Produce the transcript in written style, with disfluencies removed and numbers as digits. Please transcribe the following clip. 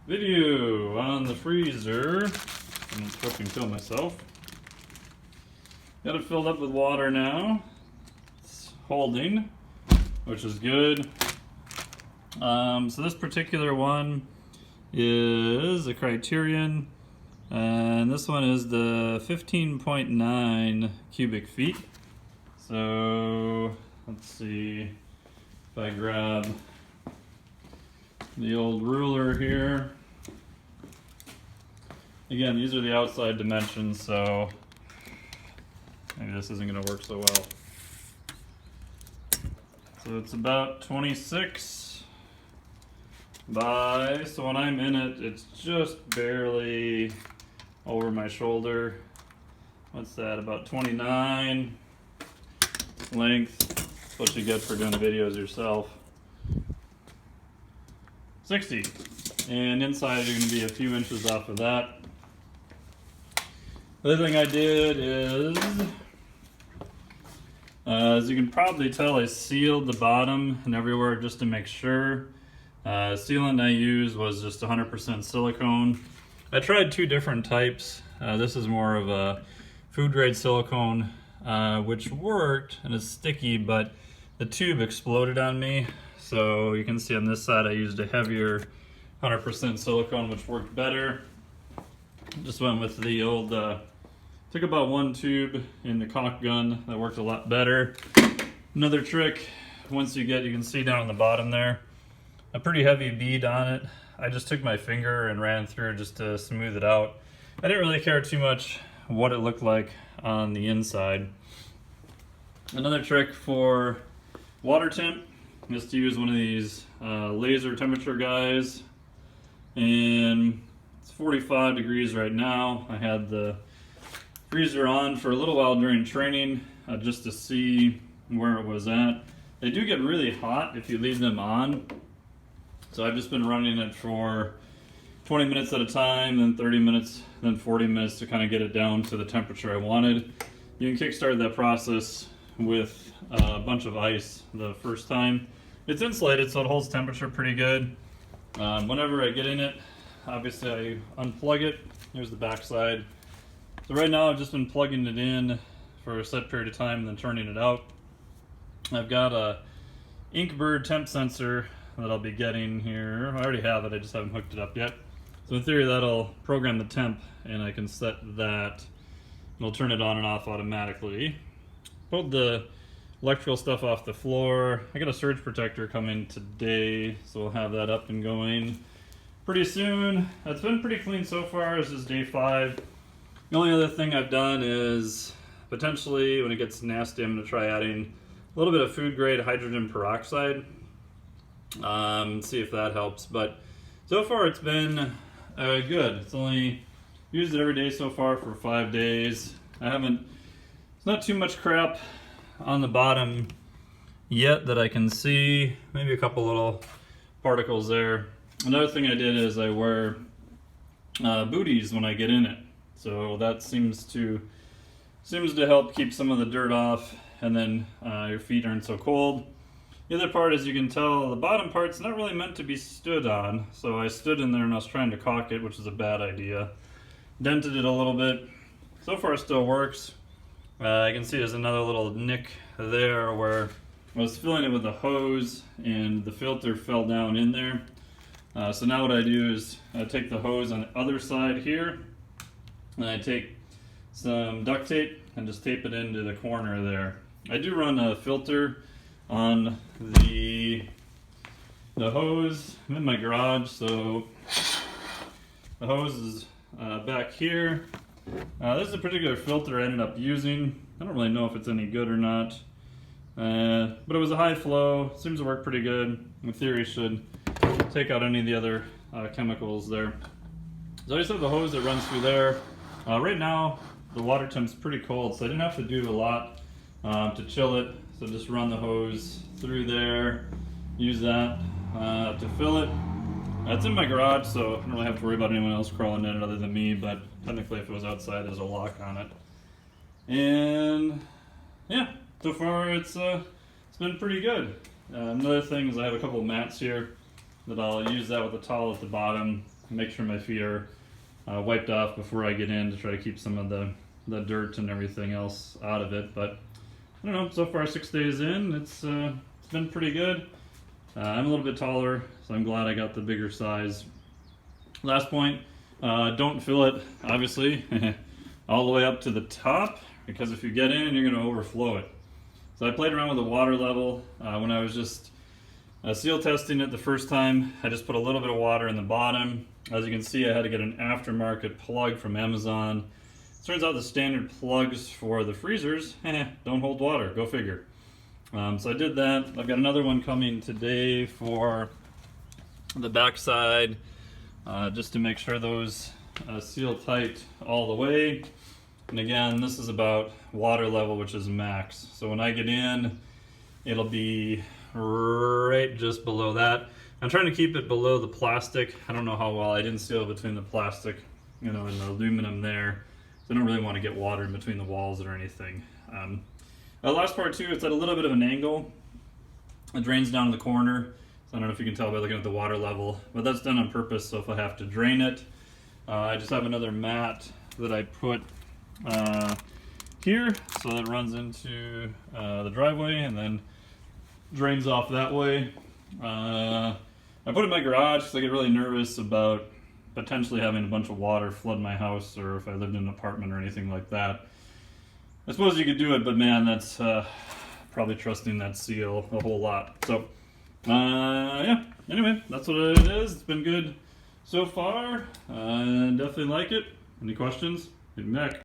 Video on the freezer. I'm fucking kill myself. Got it filled up with water now. It's holding, which is good. So this particular one is a Criterion, and this one is the 15.9 cubic feet. So let's see if I grab the old ruler here. Again, these are the outside dimensions, so maybe this isn't going to work so well. So it's about 26 by, so when I'm in it, it's just barely over my shoulder. What's that, about 29 length. That's what you get for doing videos yourself. 60. And inside you're going to be a few inches off of that. The other thing I did is, as you can probably tell, I sealed the bottom and everywhere just to make sure. Sealant I used was just 100% silicone. I tried two different types. This is more of a food grade silicone, which worked and is sticky, but the tube exploded on me. So you can see on this side I used a heavier 100% silicone, which worked better. Just went with the old, took about one tube in the caulk gun. That worked a lot better. Another trick, once you can see down on the bottom there, a pretty heavy bead on it. I just took my finger and ran through just to smooth it out. I didn't really care too much what it looked like on the inside. Another trick for water temp is to use one of these laser temperature guys, and it's 45 degrees right now. I had the freezer on for a little while during training just to see where it was at. They do get really hot if you leave them on, so I've just been running it for 20 minutes at a time, then 30 minutes, then 40 minutes to kind of get it down to the temperature I wanted. You can kickstart that process with a bunch of ice the first time. It's insulated, so it holds temperature pretty good. Whenever I get in it, obviously I unplug it. Here's the back side. So right now I've just been plugging it in for a set period of time and then turning it out. I've got a Inkbird temp sensor that I'll be getting here. I already have it, I just haven't hooked it up yet. So in theory that'll program the temp and I can set that. And it'll turn it on and off automatically. Pulled the electrical stuff off the floor. I got a surge protector coming today, so we'll have that up and going pretty soon. It's been pretty clean so far. This is day 5. The only other thing I've done is potentially when it gets nasty, I'm going to try adding a little bit of food grade hydrogen peroxide. See if that helps. But so far it's been good. It's only used it every day so far for 5 days. It's not too much crap on the bottom yet that I can see. Maybe a couple little particles there. Another thing I did is I wear booties when I get in it. So that seems to help keep some of the dirt off, and then your feet aren't so cold. The other part, as you can tell, the bottom part's not really meant to be stood on. So I stood in there and I was trying to caulk it, which is a bad idea. Dented it a little bit. So far it still works. I can see there's another little nick there where I was filling it with a hose and the filter fell down in there. So now what I do is I take the hose on the other side here, and I take some duct tape and just tape it into the corner there. I do run a filter on the hose. I'm in my garage, so the hose is back here. This is a particular filter I ended up using. I don't really know if it's any good or not, but it was a high flow. Seems to work pretty good. In theory, should take out any of the other chemicals there. So I just have the hose that runs through there. Right now, the water temp's pretty cold, so I didn't have to do a lot to chill it. So just run the hose through there, use that to fill it. It's in my garage, so I don't really have to worry about anyone else crawling in it other than me, but technically if it was outside, there's a lock on it. And yeah, so far it's been pretty good. Another thing is I have a couple of mats here that I'll use that with a towel at the bottom make sure my feet are wiped off before I get in to try to keep some of the dirt and everything else out of it. But I don't know, so far 6 days in, it's been pretty good. I'm a little bit taller, so I'm glad I got the bigger size. Last point, don't fill it, obviously, all the way up to the top, because if you get in, you're going to overflow it. So I played around with the water level when I was just seal testing it the first time. I just put a little bit of water in the bottom. As you can see, I had to get an aftermarket plug from Amazon. Turns out the standard plugs for the freezers don't hold water, go figure. So I did that. I've got another one coming today for the backside, just to make sure those seal tight all the way. And again, this is about water level, which is max. So when I get in, it'll be right just below that. I'm trying to keep it below the plastic. I don't know how well. I didn't seal between the plastic, and the aluminum there. So I don't really want to get water in between the walls or anything. The last part too, it's at a little bit of an angle. It drains down in the corner. So I don't know if you can tell by looking at the water level, but that's done on purpose. So if I have to drain it, I just have another mat that I put here, so that it runs into the driveway and then drains off that way. I put it in my garage because I get really nervous about potentially having a bunch of water flood my house, or if I lived in an apartment or anything like that. I suppose you could do it, but man, that's probably trusting that seal a whole lot. So yeah, anyway, that's what it is. It's been good so far. Definitely like it. Any questions? Hit me back.